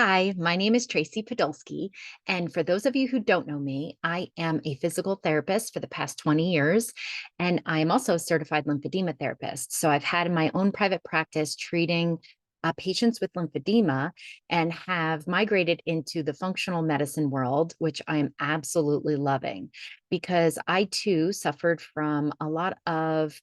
Hi, my name is Tracy Podolsky. And for those of you who don't know me, I am a physical therapist for the past 20 years. And I am also a certified lymphedema therapist. So I've had my own private practice treating patients with lymphedema and have migrated into the functional medicine world, which I am absolutely loving because I too suffered from a lot of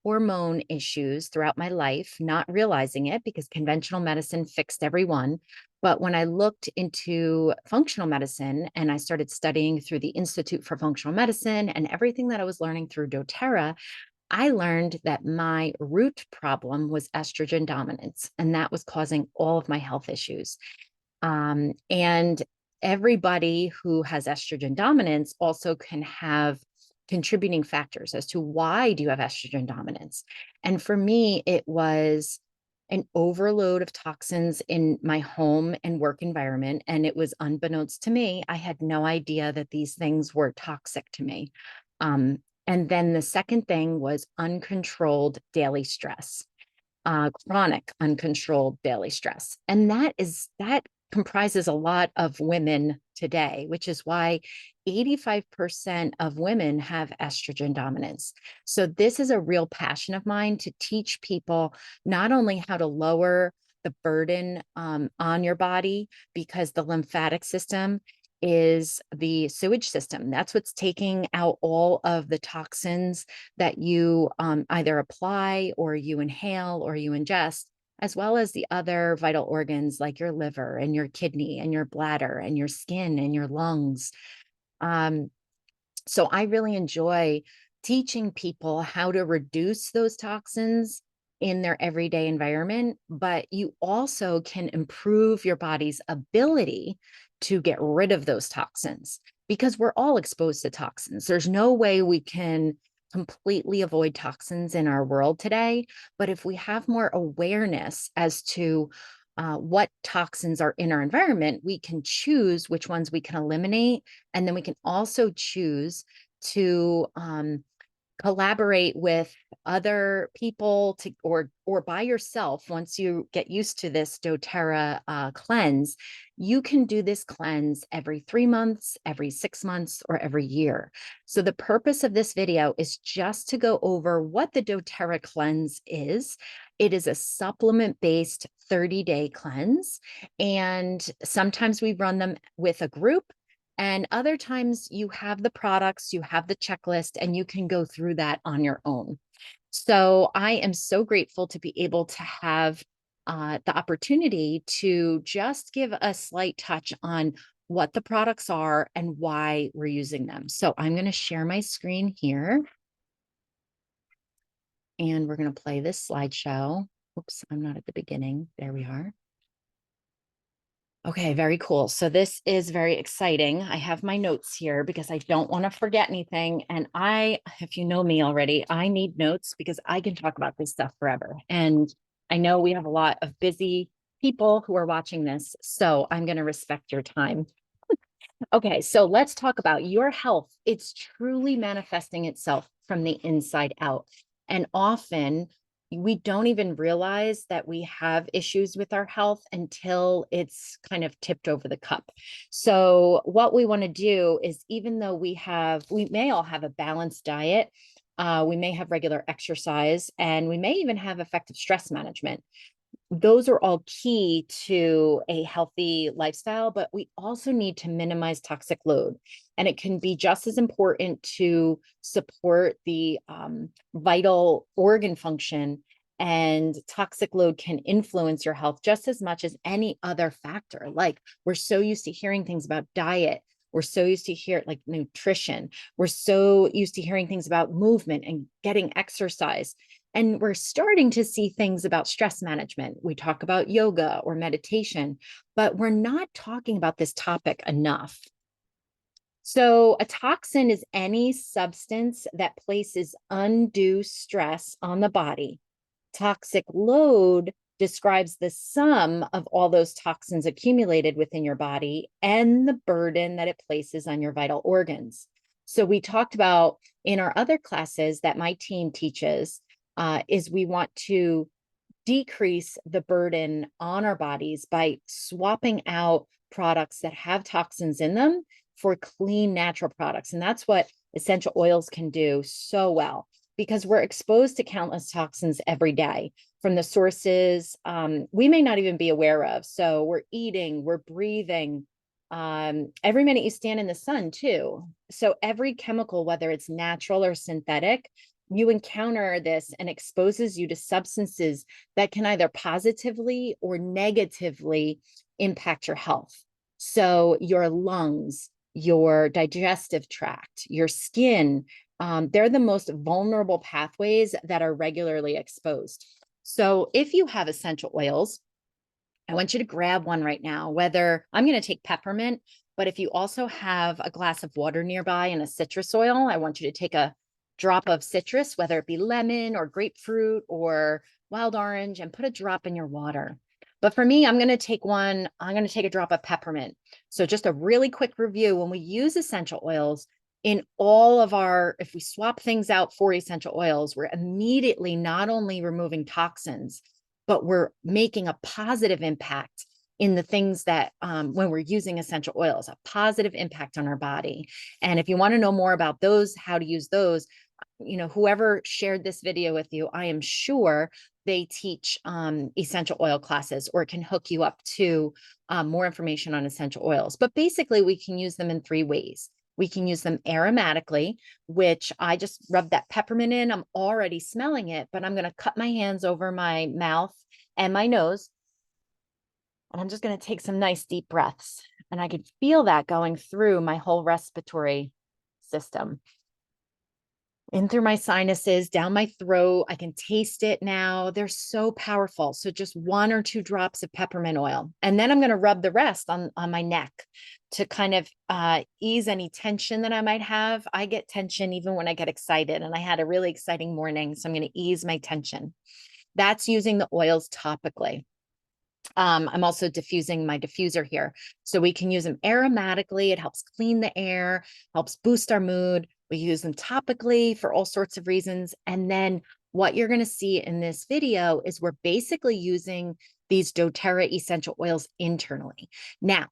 hormone issues throughout my life, not realizing it because conventional medicine fixed everyone. But when I looked into functional medicine and I started studying through the Institute for Functional Medicine and everything that I was learning through doTERRA, I learned that my root problem was estrogen dominance, and that was causing all of my health issues. And everybody who has estrogen dominance also can have contributing factors as to why do you have estrogen dominance. And for me, it was an overload of toxins in my home and work environment. And it was unbeknownst to me. I had no idea that these things were toxic to me. And then the second thing was uncontrolled daily stress, chronic uncontrolled daily stress. And that comprises a lot of women today, which is why 85% of women have estrogen dominance. So this is a real passion of mine to teach people not only how to lower the burden on your body, because the lymphatic system is the sewage system. That's what's taking out all of the toxins that you either apply or you inhale or you ingest, as well as the other vital organs like your liver and your kidney and your bladder and your skin and your lungs. Um, so I really enjoy teaching people how to reduce those toxins in their everyday environment, but you also can improve your body's ability to get rid of those toxins because we're all exposed to toxins. There's no way we can completely avoid toxins in our world today, but if we have more awareness as to what toxins are in our environment, we can choose which ones we can eliminate. And then we can also choose to collaborate with other people to or by yourself. Once you get used to this doTERRA cleanse, you can do this cleanse every 3 months, every 6 months, or every year. So the purpose of this video is just to go over what the doTERRA cleanse is. It is a supplement-based 30-day cleanse, and sometimes we run them with a group, and other times you have the products, you have the checklist, and you can go through that on your own. So I am so grateful to be able to have the opportunity to just give a slight touch on what the products are and why we're using them. So I'm going to share my screen here, and we're going to play this slideshow. Oops, I'm not at the beginning. There we are. Okay, very cool. So this is very exciting. I have my notes here because I don't want to forget anything. And if you know me already, I need notes because I can talk about this stuff forever. And I know we have a lot of busy people who are watching this, so I'm going to respect your time. Okay, so let's talk about your health. It's truly manifesting itself from the inside out. And often we don't even realize that we have issues with our health until it's kind of tipped over the cup. So what we want to do is, even though we may all have a balanced diet, we may have regular exercise, and we may even have effective stress management. Those are all key to a healthy lifestyle, but we also need to minimize toxic load. And it can be just as important to support the vital organ function. And toxic load can influence your health just as much as any other factor. Like, we're so used to hearing things about diet. We're so used to hear like nutrition. We're so used to hearing things about movement and getting exercise. And we're starting to see things about stress management. We talk about yoga or meditation, but we're not talking about this topic enough. So a toxin is any substance that places undue stress on the body. Toxic load describes the sum of all those toxins accumulated within your body and the burden that it places on your vital organs. So we talked about in our other classes that my team teaches, is we want to decrease the burden on our bodies by swapping out products that have toxins in them for clean, natural products. And that's what essential oils can do so well, because we're exposed to countless toxins every day from the sources we may not even be aware of. So we're eating, we're breathing, every minute you stand in the sun too. So every chemical, whether it's natural or synthetic, you encounter this and exposes you to substances that can either positively or negatively impact your health. So your lungs, your digestive tract, your skin, they're the most vulnerable pathways that are regularly exposed. So if you have essential oils, I want you to grab one right now, whether I'm going to take peppermint, but if you also have a glass of water nearby and a citrus oil, I want you to take a drop of citrus, whether it be lemon or grapefruit or wild orange, and put a drop in your water. But for me, I'm going to take a drop of peppermint. So just a really quick review. When we use essential oils in all of if we swap things out for essential oils, we're immediately not only removing toxins, but we're making a positive impact in the things that when we're using essential oils, a positive impact on our body. And if you want to know more about those, how to use those, whoever shared this video with you, I am sure they teach essential oil classes or can hook you up to more information on essential oils. But basically, we can use them in 3 ways. We can use them aromatically, which I just rubbed that peppermint in. I'm already smelling it, but I'm going to cup my hands over my mouth and my nose. And I'm just going to take some nice deep breaths. And I can feel that going through my whole respiratory system, in through my sinuses, down my throat. I can taste it now. They're so powerful. So just 1 or 2 drops of peppermint oil. And then I'm going to rub the rest on my neck to kind of ease any tension that I might have. I get tension even when I get excited, and I had a really exciting morning. So I'm going to ease my tension. That's using the oils topically. I'm also diffusing my diffuser here. So we can use them aromatically. It helps clean the air, helps boost our mood. We use them topically for all sorts of reasons. And then what you're going to see in this video is we're basically using these doTERRA essential oils internally. Now,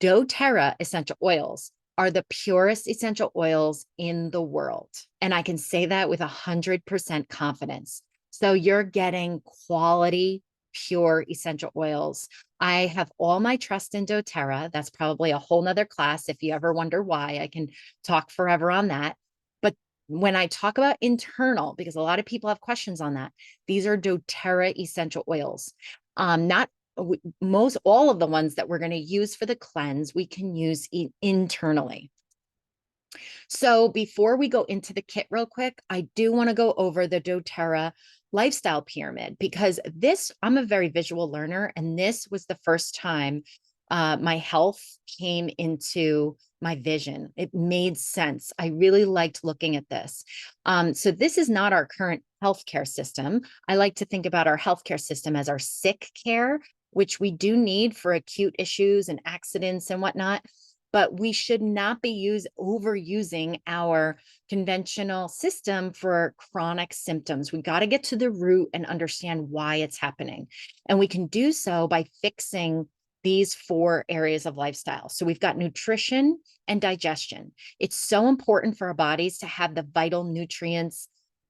doTERRA essential oils are the purest essential oils in the world. And I can say that with 100% confidence. So you're getting quality, pure essential oils. I have all my trust in doTERRA. That's probably a whole nother class. If you ever wonder why, I can talk forever on that. But when I talk about internal, because a lot of people have questions on that, these are doTERRA essential oils. Not most, all of the ones that we're going to use for the cleanse, we can use internally. So before we go into the kit real quick, I do want to go over the doTERRA lifestyle pyramid, because I'm a very visual learner, and this was the first time my health came into my vision. It made sense. I really liked looking at this. So this is not our current healthcare system. I like to think about our healthcare system as our sick care, which we do need for acute issues and accidents and whatnot. But we should not be overusing our conventional system for chronic symptoms. We got to get to the root and understand why it's happening. And we can do so by fixing these 4 areas of lifestyle. So we've got nutrition and digestion. It's so important for our bodies to have the vital nutrients,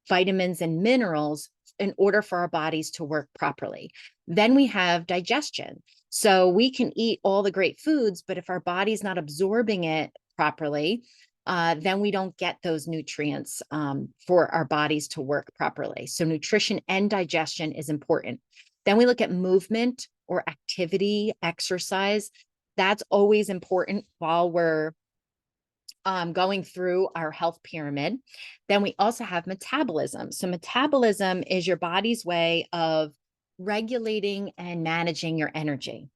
vitamins, and minerals in order for our bodies to work properly. Then we have digestion. So we can eat all the great foods, but if our body's not absorbing it properly, then we don't get those nutrients for our bodies to work properly. So nutrition and digestion is important. Then we look at movement or activity, exercise. That's always important while we're going through our health pyramid. Then we also have metabolism. So metabolism is your body's way of regulating and managing your energy.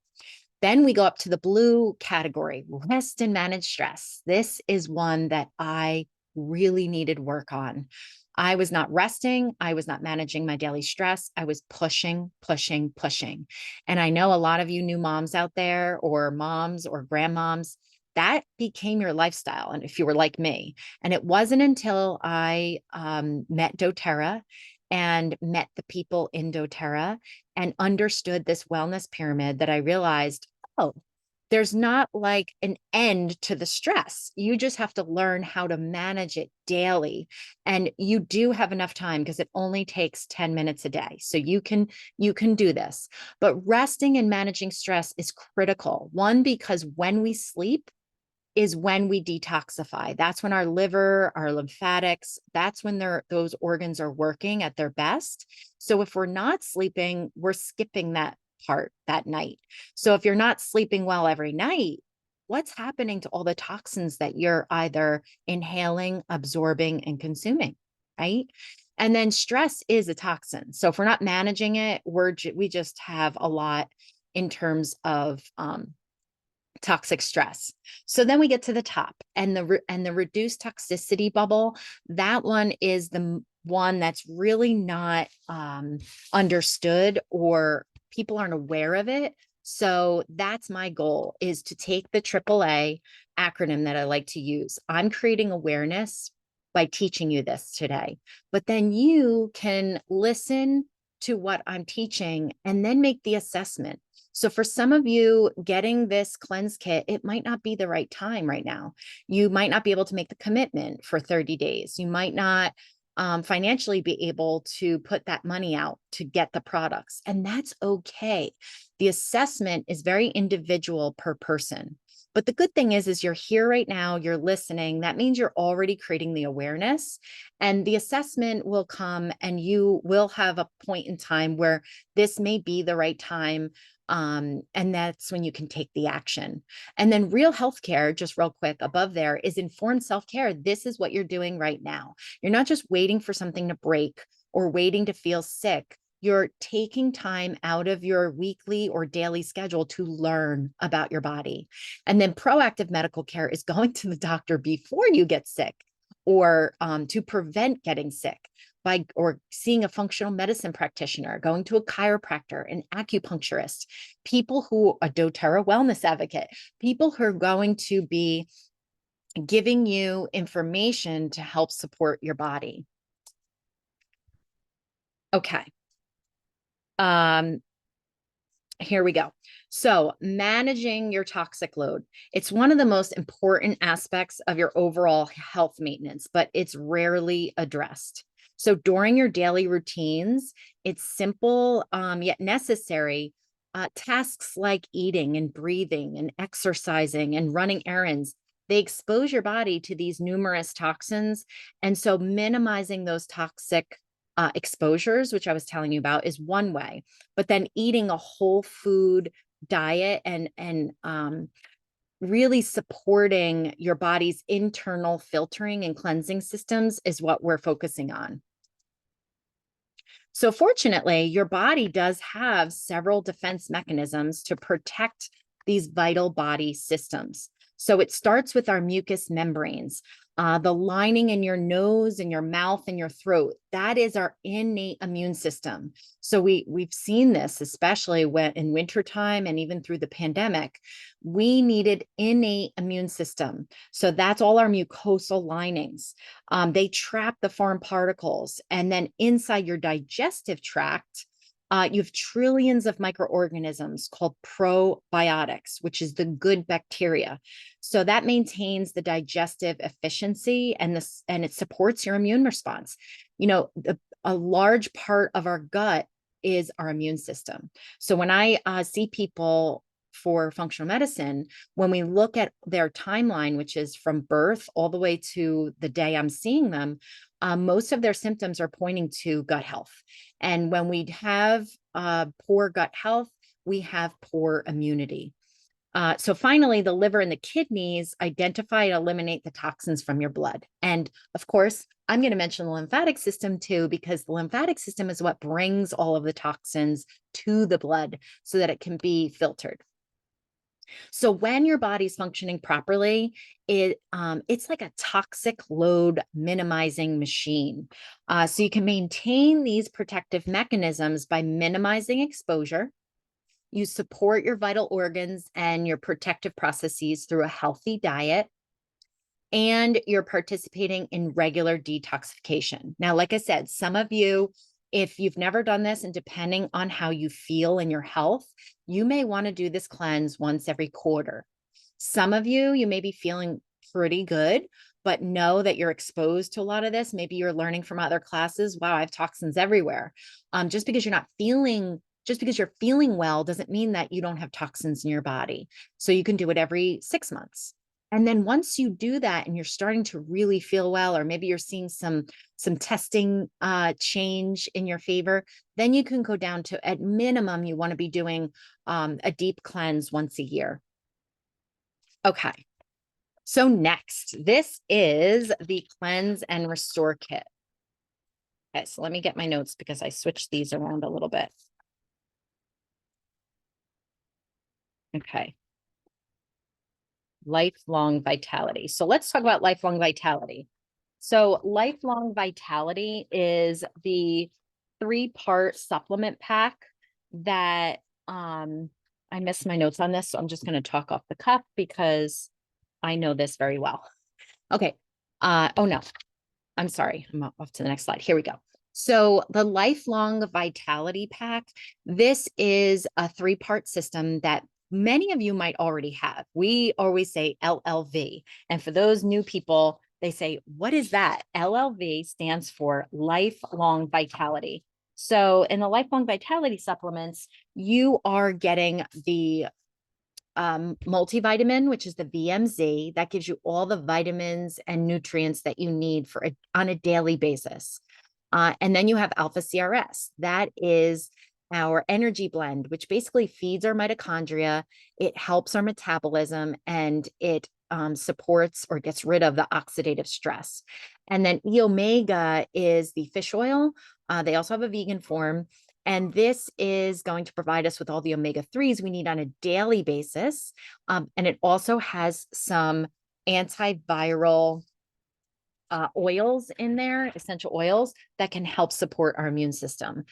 Then we go up to the blue category, rest and manage stress. This is one that I really needed work on. I was not resting. I was not managing my daily stress. I was pushing. And I know a lot of you new moms out there, or moms or grandmoms, that became your lifestyle. And if you were like me, and it wasn't until I met doTERRA and met the people in doTERRA and understood this wellness pyramid, that I realized, oh, there's not like an end to the stress. You just have to learn how to manage it daily. And you do have enough time, because it only takes 10 minutes a day. So you can do this. But resting and managing stress is critical. One, because when we sleep is when we detoxify. That's when our liver, our lymphatics, that's when those organs are working at their best. So if we're not sleeping, we're skipping that part that night. So if you're not sleeping well every night, what's happening to all the toxins that you're either inhaling, absorbing, and consuming, right? And then stress is a toxin. So if we're not managing it, we just have a lot in terms of toxic stress. So then we get to the top, and the reduced toxicity bubble. That one is the one that's really not understood, or people aren't aware of it. So that's my goal, is to take the AAA acronym that I like to use. I'm creating awareness by teaching you this today, but then you can listen to what I'm teaching and then make the assessment. So for some of you, getting this cleanse kit, it might not be the right time right now. You might not be able to make the commitment for 30 days. You might not financially be able to put that money out to get the products, and that's okay. The assessment is very individual per person. But the good thing is you're here right now, you're listening. That means you're already creating the awareness, and the assessment will come, and you will have a point in time where this may be the right time. And that's when you can take the action. And then real healthcare, just real quick above there, is informed self-care. This is what you're doing right now. You're not just waiting for something to break or waiting to feel sick. You're taking time out of your weekly or daily schedule to learn about your body. And then proactive medical care is going to the doctor before you get sick, or to prevent getting sick, or seeing a functional medicine practitioner, going to a chiropractor, an acupuncturist, a doTERRA wellness advocate, people who are going to be giving you information to help support your body. Okay. Here we go. So managing your toxic load. It's one of the most important aspects of your overall health maintenance, but it's rarely addressed. So during your daily routines, it's simple yet necessary. Tasks like eating and breathing and exercising and running errands, they expose your body to these numerous toxins. And so minimizing those toxic exposures, which I was telling you about, is one way. But then eating a whole food diet and really supporting your body's internal filtering and cleansing systems is what we're focusing on. So fortunately, your body does have several defense mechanisms to protect these vital body systems. So it starts with our mucous membranes, the lining in your nose and your mouth and your throat. That is our innate immune system. So we've seen this, especially when in wintertime and even through the pandemic, we needed innate immune system. So that's all our mucosal linings. They trap the foreign particles. And then inside your digestive tract, you have trillions of microorganisms called probiotics, which is the good bacteria. So that maintains the digestive efficiency, and it supports your immune response. A large part of our gut is our immune system. So when I see people for functional medicine, when we look at their timeline, which is from birth all the way to the day I'm seeing them, most of their symptoms are pointing to gut health. And when we have poor gut health, we have poor immunity. So finally, the liver and the kidneys identify and eliminate the toxins from your blood. And of course, I'm going to mention the lymphatic system too, because the lymphatic system is what brings all of the toxins to the blood so that it can be filtered. So when your body's functioning properly, it's like a toxic load minimizing machine. So you can maintain these protective mechanisms by minimizing exposure. You support your vital organs and your protective processes through a healthy diet, and you're participating in regular detoxification. Now, like I said, some of you If you've never done this, and depending on how you feel in your health, you may want to do this cleanse once every quarter. Some of you may be feeling pretty good, but know that you're exposed to a lot of this. Maybe you're learning from other classes. Wow, I have toxins everywhere. Just because you're feeling well doesn't mean that you don't have toxins in your body. So you can do it every 6 months. And then once you do that and you're starting to really feel well, or maybe you're seeing some testing change in your favor, then you can go down to, at minimum, you want to be doing a deep cleanse once a year. Okay. So next, this is the Cleanse and Restore Kit. Okay, so let me get my notes because I switched these around a little bit. Okay. Lifelong vitality. So let's talk about lifelong vitality. So lifelong vitality is the 3-part supplement pack that I missed my notes on this, so I'm just going to talk off the cuff because I know this very well. Okay. Oh no, I'm sorry. I'm off to the next slide. Here we go. So the lifelong vitality pack, this is a 3-part system that many of you might already have. We always say LLV. And for those new people, they say, what is that? LLV stands for lifelong vitality. So in the lifelong vitality supplements, you are getting the multivitamin, which is the VMZ, that gives you all the vitamins and nutrients that you need on a daily basis. And then you have Alpha CRS. That is our energy blend, which basically feeds our mitochondria. It helps our metabolism, and it supports or gets rid of the oxidative stress. And then E Omega is the fish oil. They also have a vegan form. And this is going to provide us with all the omega-3s we need on a daily basis. And it also has some antiviral oils in there, essential oils that can help support our immune system.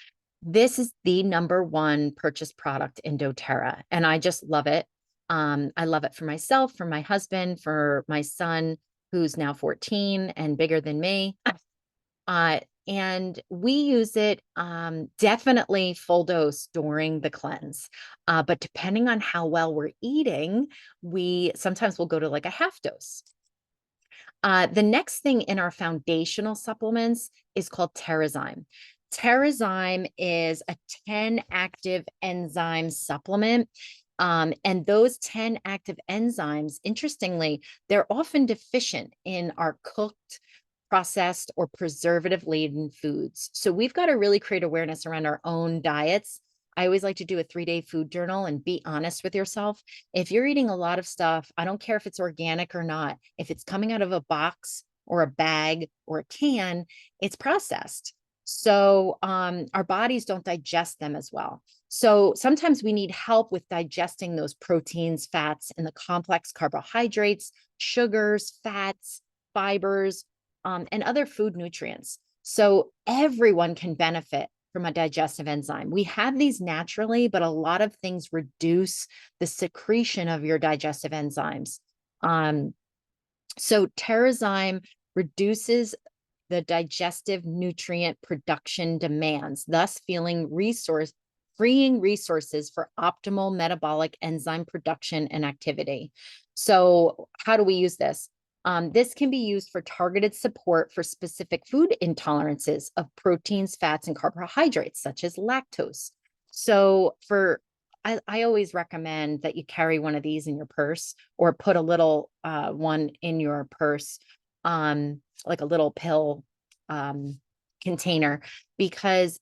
This is the #1 purchased product in doTERRA, and I just love it. I love it for myself, for my husband, for my son, who's now 14 and bigger than me. And we use it definitely full dose during the cleanse. But depending on how well we're eating, we sometimes will go to like a half dose. The next thing in our foundational supplements is called Terrazyme. Terrazyme is a 10 active enzyme supplement. And those 10 active enzymes, interestingly, they're often deficient in our cooked, processed, or preservative-laden foods. So we've got to really create awareness around our own diets. I always like to do a 3-day food journal and be honest with yourself. If you're eating a lot of stuff, I don't care if it's organic or not, if it's coming out of a box or a bag or a can, it's processed. So our bodies don't digest them as well. So sometimes we need help with digesting those proteins, fats, and the complex carbohydrates, sugars, fats, fibers, and other food nutrients. So everyone can benefit from a digestive enzyme. We have these naturally, but a lot of things reduce the secretion of your digestive enzymes. So Terrazyme reduces the digestive nutrient production demands, thus freeing resources for optimal metabolic enzyme production and activity. So how do we use this? This can be used for targeted support for specific food intolerances of proteins, fats, and carbohydrates, such as lactose. So I always recommend that you carry one of these in your purse, or put a little one in your purse, like a little pill container, because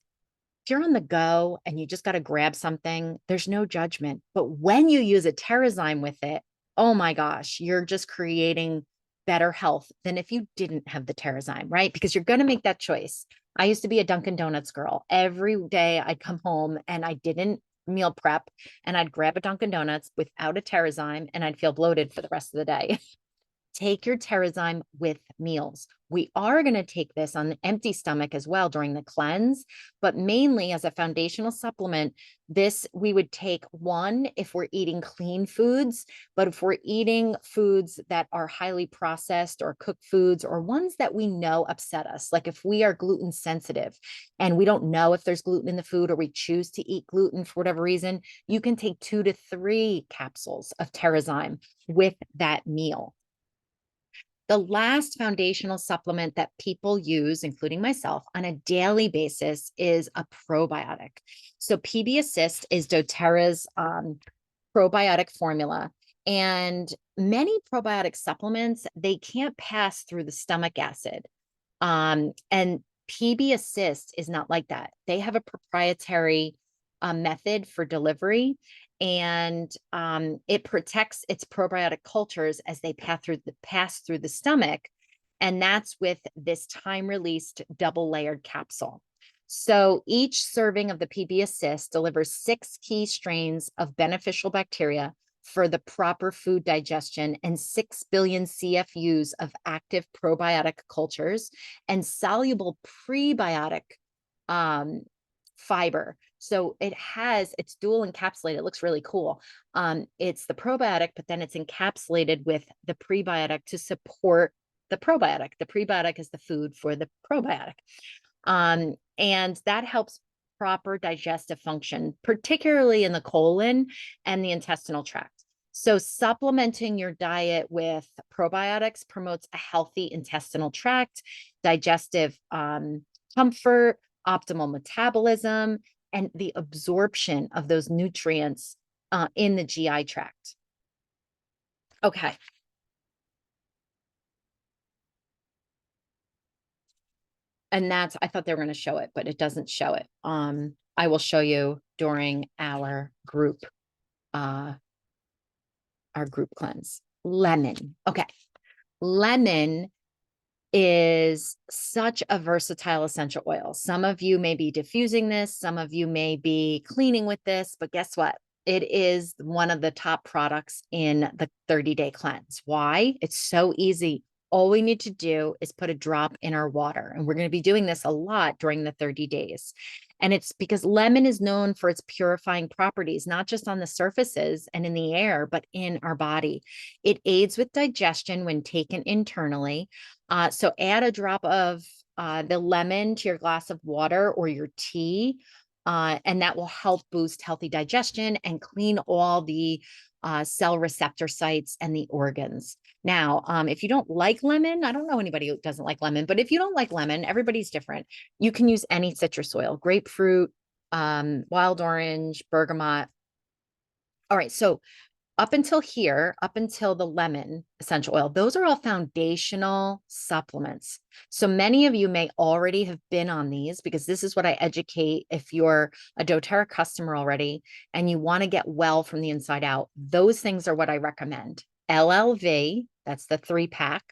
if you're on the go and you just got to grab something, there's no judgment. But when you use a Terrazyme with it, oh my gosh, you're just creating better health than if you didn't have the Terrazyme, right? Because you're going to make that choice. I used to be a Dunkin' Donuts girl. Every day I'd come home and I didn't meal prep, and I'd grab a Dunkin' Donuts without a Terrazyme, and I'd feel bloated for the rest of the day. take your Terrazyme with meals. We are going to take this on an empty stomach as well during the cleanse, but mainly as a foundational supplement. This we would take one if we're eating clean foods, but if we're eating foods that are highly processed or cooked foods or ones that we know upset us, like if we are gluten sensitive and we don't know if there's gluten in the food or we choose to eat gluten for whatever reason, you can take 2 to 3 capsules of Terrazyme with that meal. The last foundational supplement that people use, including myself, on a daily basis is a probiotic. So PB Assist is doTERRA's probiotic formula. And many probiotic supplements, they can't pass through the stomach acid. And PB Assist is not like that. They have a proprietary method for delivery, and it protects its probiotic cultures as they pass through the stomach, and that's with this time-released double-layered capsule. So each serving of the PB Assist delivers 6 key strains of beneficial bacteria for the proper food digestion and 6 billion CFUs of active probiotic cultures and soluble prebiotic fiber. So it's dual encapsulated. It looks really cool. It's the probiotic, but then it's encapsulated with the prebiotic to support the probiotic. The prebiotic is the food for the probiotic. And that helps proper digestive function, particularly in the colon and the intestinal tract. So supplementing your diet with probiotics promotes a healthy intestinal tract, digestive comfort, optimal metabolism, and the absorption of those nutrients in the GI tract. Okay. And I thought they were going to show it, but it doesn't show it. I will show you during our group cleanse. Lemon. Okay. Lemon is such a versatile essential oil. Some of you may be diffusing this, some of you may be cleaning with this, but guess what? It is one of the top products in the 30-day cleanse. Why? It's so easy. All we need to do is put a drop in our water. And we're going to be doing this a lot during the 30 days. And it's because lemon is known for its purifying properties, not just on the surfaces and in the air, but in our body. It aids with digestion when taken internally. So add a drop of the lemon to your glass of water or your tea, and that will help boost healthy digestion and clean all the cell receptor sites and the organs. Now, if you don't like lemon, I don't know anybody who doesn't like lemon, but if you don't like lemon, everybody's different. You can use any citrus oil, grapefruit, wild orange, bergamot. All right, so up until the lemon essential oil, those are all foundational supplements. So many of you may already have been on these because this is what I educate if you're a doTERRA customer already and you want to get well from the inside out. Those things are what I recommend. LLV, that's the 3-pack,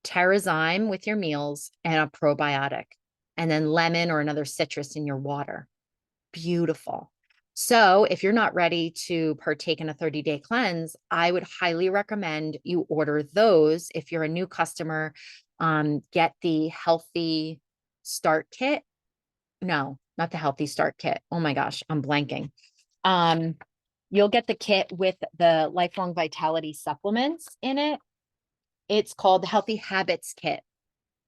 Terrazyme with your meals, and a probiotic, and then lemon or another citrus in your water. Beautiful. So if you're not ready to partake in a 30-day cleanse, I would highly recommend you order those. If you're a new customer, get the Healthy Start Kit. No, not the Healthy Start Kit. Oh my gosh, I'm blanking. You'll get the kit with the Lifelong Vitality supplements in it. It's called the Healthy Habits Kit.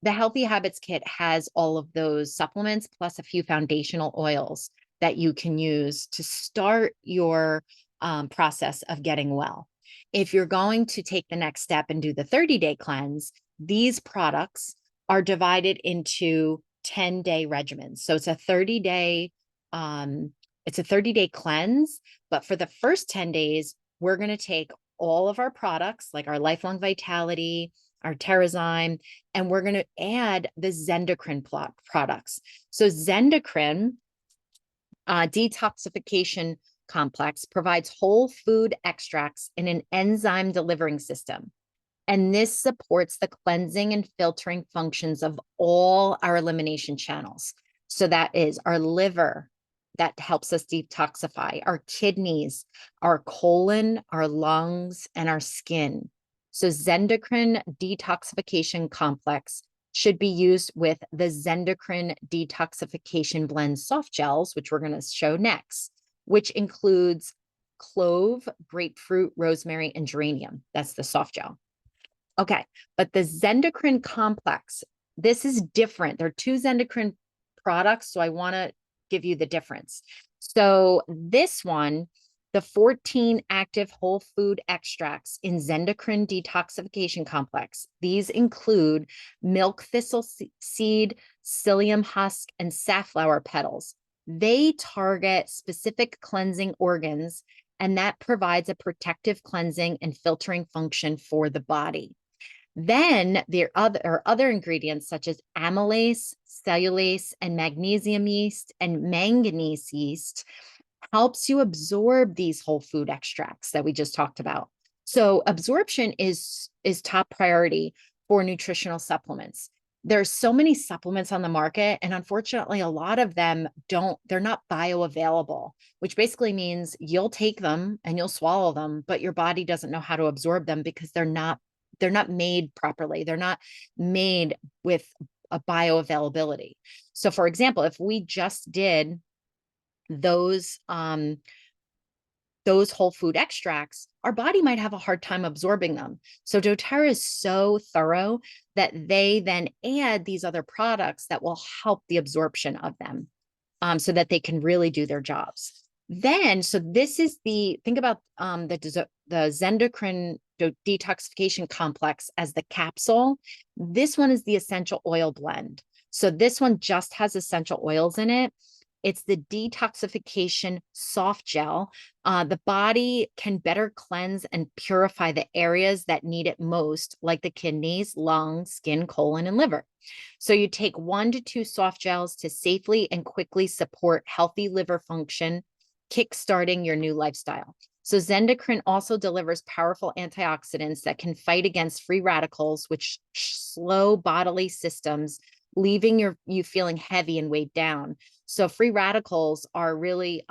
The Healthy Habits Kit has all of those supplements plus a few foundational oils that you can use to start your process of getting well. If you're going to take the next step and do the 30-day cleanse, these products are divided into 10-day regimens. So it's a 30-day cleanse, but for the first 10 days, we're going to take all of our products like our Lifelong Vitality, our Terrazyme, and we're going to add the Zendocrine products. So Zendocrine detoxification complex provides whole food extracts in an enzyme delivering system. And this supports the cleansing and filtering functions of all our elimination channels. So that is our liver, that helps us detoxify, our kidneys, our colon, our lungs, and our skin. So Zendocrine Detoxification Complex should be used with the Zendocrine Detoxification Blend soft gels, which we're going to show next, which includes clove, grapefruit, rosemary, and geranium. That's the soft gel. Okay, but the Zendocrine Complex, this is different. There are two Zendocrine products, so I want to give you the difference. So this one, the 14 active whole food extracts in Zendocrine Detoxification Complex, these include milk thistle seed, psyllium husk, and safflower petals. They target specific cleansing organs, and that provides a protective cleansing and filtering function for the body. Then there are other ingredients such as amylase, cellulase, and magnesium yeast and manganese yeast helps you absorb these whole food extracts that we just talked about. So absorption is top priority for nutritional supplements. There's so many supplements on the market, and unfortunately, a lot of them they're not bioavailable, which basically means you'll take them and you'll swallow them, but your body doesn't know how to absorb them because they're not made properly. They're not made with a bioavailability. So for example, if we just did those whole food extracts, our body might have a hard time absorbing them. So doTERRA is so thorough that they then add these other products that will help the absorption of them, so that they can really do their jobs. Then, so this is think about the Zendocrine Detoxification Complex as the capsule. This one is the essential oil blend. So this one just has essential oils in it. It's the detoxification soft gel. The body can better cleanse and purify the areas that need it most, like the kidneys, lungs, skin, colon, and liver. So you take 1 to 2 soft gels to safely and quickly support healthy liver function, kickstarting your new lifestyle. So Zendocrine also delivers powerful antioxidants that can fight against free radicals, which slow bodily systems, leaving you feeling heavy and weighed down. So free radicals are really,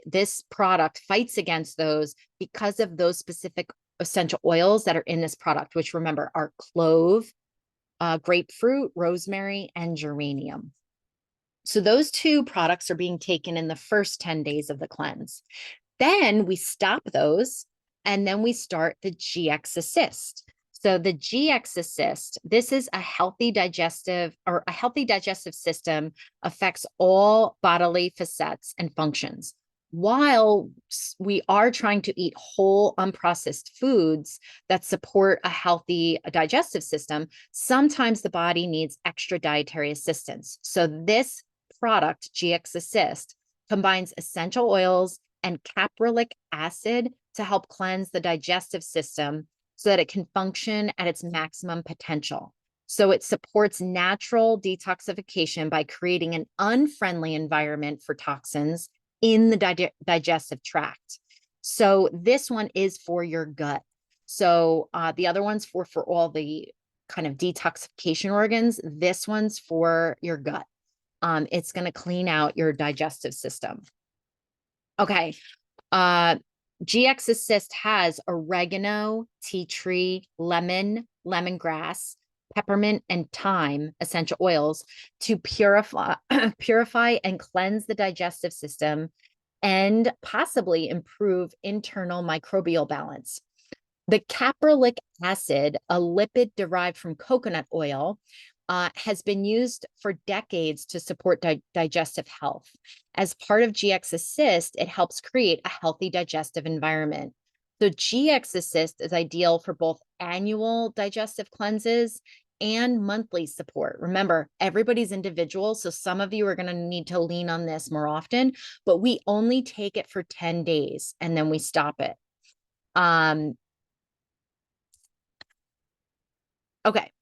this product fights against those because of those specific essential oils that are in this product, which remember are clove, grapefruit, rosemary, and geranium. So those 2 products are being taken in the first 10 days of the cleanse. Then we stop those, and then we start the GX Assist. So the GX Assist, this is a healthy digestive system, affects all bodily facets and functions. While we are trying to eat whole, unprocessed foods that support a healthy digestive system, sometimes the body needs extra dietary assistance. So this product, GX Assist, combines essential oils and caprylic acid to help cleanse the digestive system so that it can function at its maximum potential. So it supports natural detoxification by creating an unfriendly environment for toxins in the digestive tract. So this one is for your gut. So the other one's for all the kind of detoxification organs. This one's for your gut. It's going to clean out your digestive system. Okay. GX Assist has oregano, tea tree, lemon, lemongrass, peppermint, and thyme essential oils to purify and cleanse the digestive system and possibly improve internal microbial balance. The caprylic acid, a lipid derived from coconut oil, has been used for decades to support digestive health. As part of GX Assist, it helps create a healthy digestive environment. So GX Assist is ideal for both annual digestive cleanses and monthly support. Remember, everybody's individual, so some of you are going to need to lean on this more often, but we only take it for 10 days and then we stop it. Okay.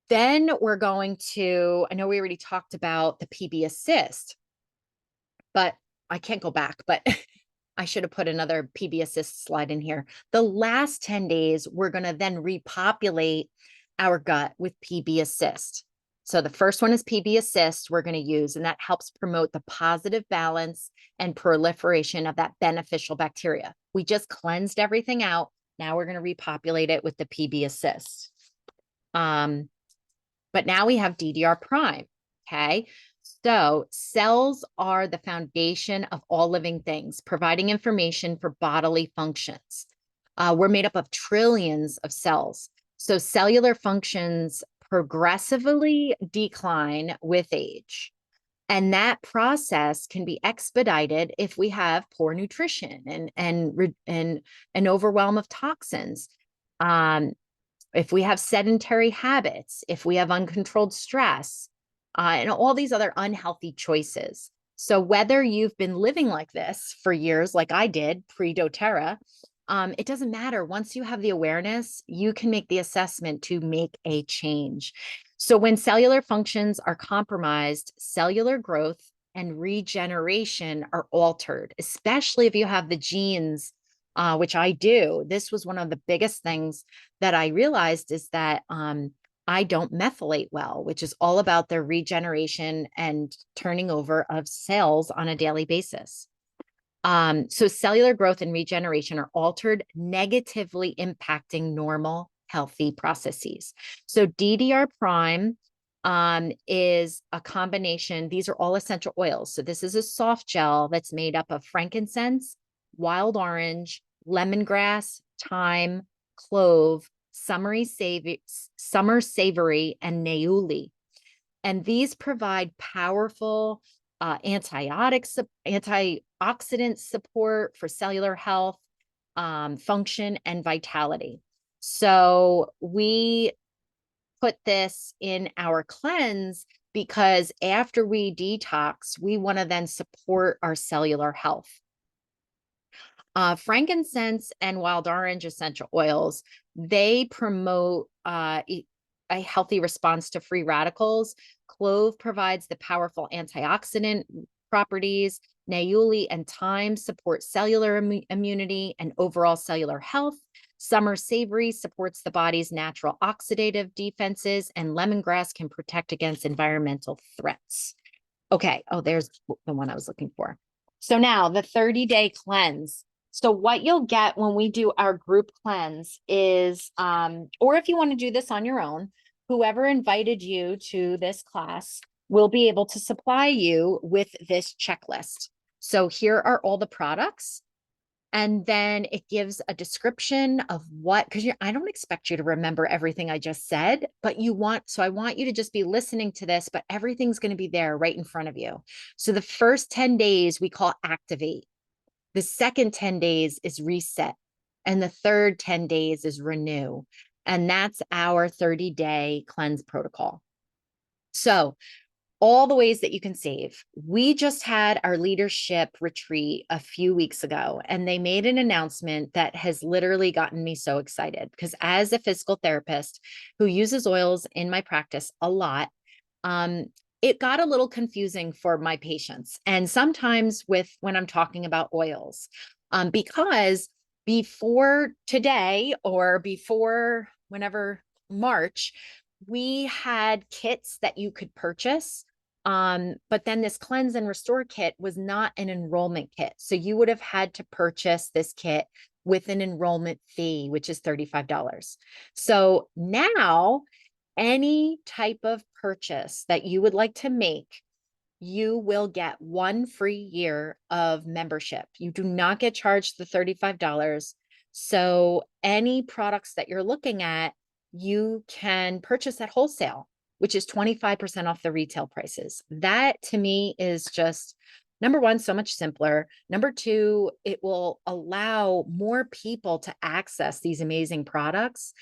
Then we're going to, I know we already talked about the PB Assist, but I can't go back, but I should have put another PB Assist slide in here. The last 10 days, we're going to then repopulate our gut with PB Assist. So the first one is PB Assist we're going to use, and that helps promote the positive balance and proliferation of that beneficial bacteria. We just cleansed everything out. Now we're going to repopulate it with the PB Assist. But now we have DDR prime. Okay. So cells are the foundation of all living things, providing information for bodily functions. We're made up of trillions of cells. So cellular functions progressively decline with age. And that process can be expedited if we have poor nutrition and an overwhelm of toxins. If we have sedentary habits, if we have uncontrolled stress, and all these other unhealthy choices. So whether you've been living like this for years, like I did pre-dōTERRA, it doesn't matter. Once you have the awareness, you can make the assessment to make a change. So when cellular functions are compromised, cellular growth and regeneration are altered, especially if you have the genes, which I do. This was one of the biggest things that I realized is that I don't methylate well, which is all about the regeneration and turning over of cells on a daily basis. So cellular growth and regeneration are altered, negatively impacting normal, healthy processes. So DDR prime is a combination. These are all essential oils. So this is a soft gel that's made up of frankincense, wild orange, lemongrass, thyme, clove, summer savory, and neuli. And these provide powerful antioxidant support for cellular health, function, and vitality. So we put this in our cleanse because after we detox, we want to then support our cellular health. Frankincense and wild orange essential oils, they promote a healthy response to free radicals. Clove provides the powerful antioxidant properties. Neuli and thyme support cellular immunity and overall cellular health. Summer savory supports the body's natural oxidative defenses, and lemongrass can protect against environmental threats. Okay. Oh, there's the one I was looking for. So now the 30-day cleanse. So what you'll get when we do our group cleanse is, or if you want to do this on your own, whoever invited you to this class will be able to supply you with this checklist. So here are all the products. And then it gives a description of what, because I don't expect you to remember everything I just said, but so I want you to just be listening to this, but everything's going to be there right in front of you. So the first 10 days we call activate. The second 10 days is reset. And the third 10 days is renew. And that's our 30-day cleanse protocol. So all the ways that you can save. We just had our leadership retreat a few weeks ago, and they made an announcement that has literally gotten me so excited because as a physical therapist who uses oils in my practice a lot, it got a little confusing for my patients. And sometimes when I'm talking about oils, because before today or before whenever March, we had kits that you could purchase. But then this cleanse and restore kit was not an enrollment kit. So you would have had to purchase this kit with an enrollment fee, which is $35. So now any type of purchase that you would like to make, you will get 1 free year of membership. You do not get charged the $35. So any products that you're looking at, you can purchase at wholesale, which is 25% off the retail prices. That to me is just, number one, so much simpler. Number two, it will allow more people to access these amazing products.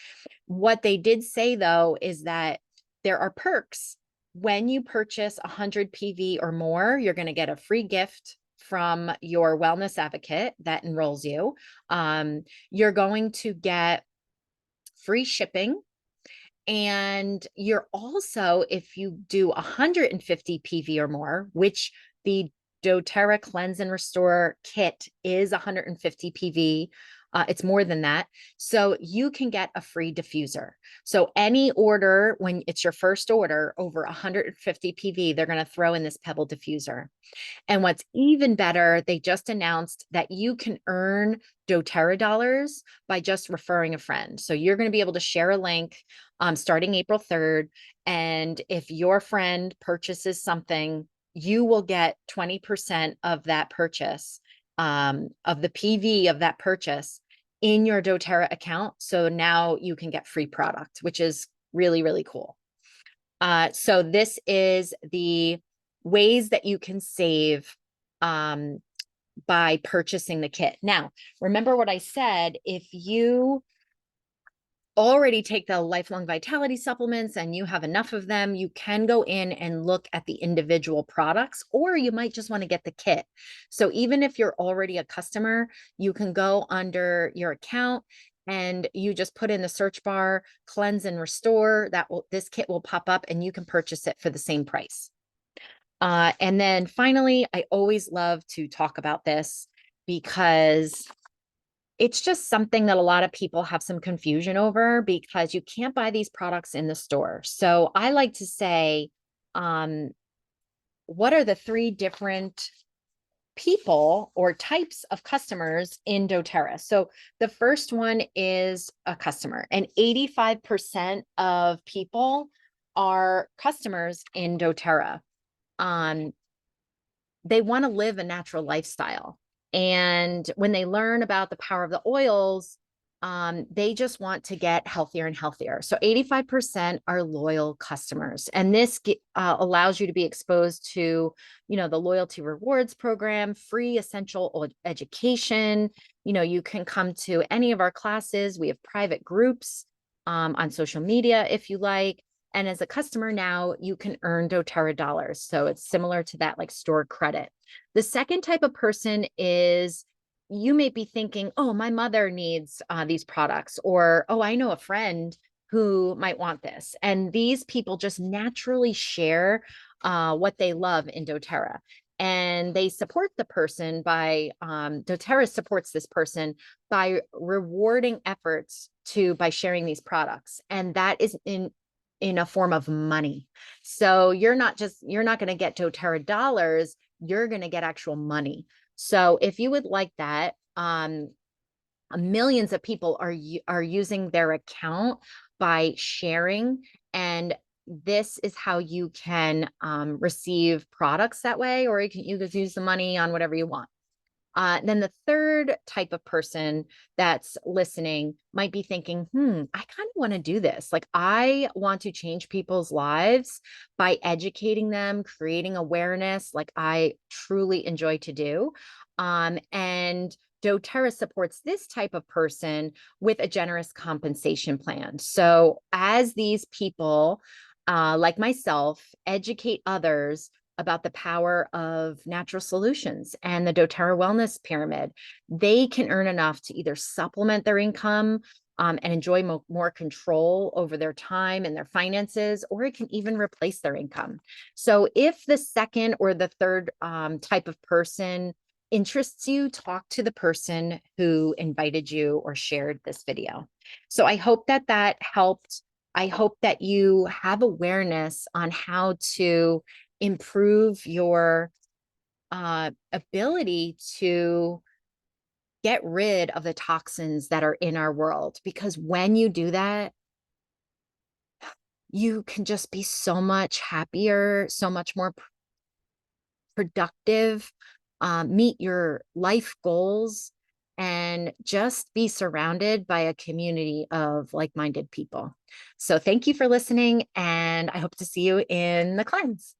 What they did say though, is that there are perks. When you purchase 100 PV or more, you're going to get a free gift from your wellness advocate that enrolls you. You're going to get free shipping. And you're also, if you do 150 PV or more, which the dōTERRA Cleanse and Restore Kit is 150 PV, It's more than that. So you can get a free diffuser. So any order, when it's your first order over 150 PV, they're going to throw in this Pebble diffuser. And what's even better, they just announced that you can earn doTERRA dollars by just referring a friend. So you're going to be able to share a link starting April 3rd. And if your friend purchases something, you will get 20% of that purchase, of the PV of that purchase in your doTERRA account. So now you can get free product, which is really, really cool. So this is the ways that you can save by purchasing the kit. Now, remember what I said, if you already take the lifelong vitality supplements and you have enough of them, you can go in and look at the individual products, or you might just want to get the kit. So even if you're already a customer, you can go under your account and you just put in the search bar, cleanse and restore. This kit will pop up and you can purchase it for the same price. And then finally, I always love to talk about this because it's just something that a lot of people have some confusion over because you can't buy these products in the store. So I like to say, what are the 3 different people or types of customers in doTERRA? So the first one is a customer, and 85% of people are customers in doTERRA. They want to live a natural lifestyle. And when they learn about the power of the oils, they just want to get healthier and healthier. So 85% are loyal customers. And this allows you to be exposed to, the loyalty rewards program, free essential education. You can come to any of our classes. We have private groups on social media if you like. And as a customer now, you can earn doTERRA dollars. So it's similar to that, like store credit. The second type of person is, you may be thinking, oh, my mother needs these products, or, oh, I know a friend who might want this. And these people just naturally share what they love in doTERRA. And they support the person by, doTERRA supports this person by rewarding efforts by sharing these products. And that is in a form of money. So you're not going to get doTERRA dollars, you're going to get actual money. So if you would like that, millions of people are using their account by sharing, and this is how you can receive products that way, or you can use the money on whatever you want. Then the third type of person that's listening might be thinking, I kind of want to do this. Like, I want to change people's lives by educating them, creating awareness, like I truly enjoy to do. And doTERRA supports this type of person with a generous compensation plan. So as these people, like myself, educate others about the power of natural solutions and the doTERRA wellness pyramid, they can earn enough to either supplement their income and enjoy more control over their time and their finances, or it can even replace their income. So if the second or the third type of person interests you, talk to the person who invited you or shared this video. So I hope that helped. I hope that you have awareness on how to improve your ability to get rid of the toxins that are in our world. Because when you do that, you can just be so much happier, so much more productive, meet your life goals, and just be surrounded by a community of like-minded people. So thank you for listening, and I hope to see you in the cleanse.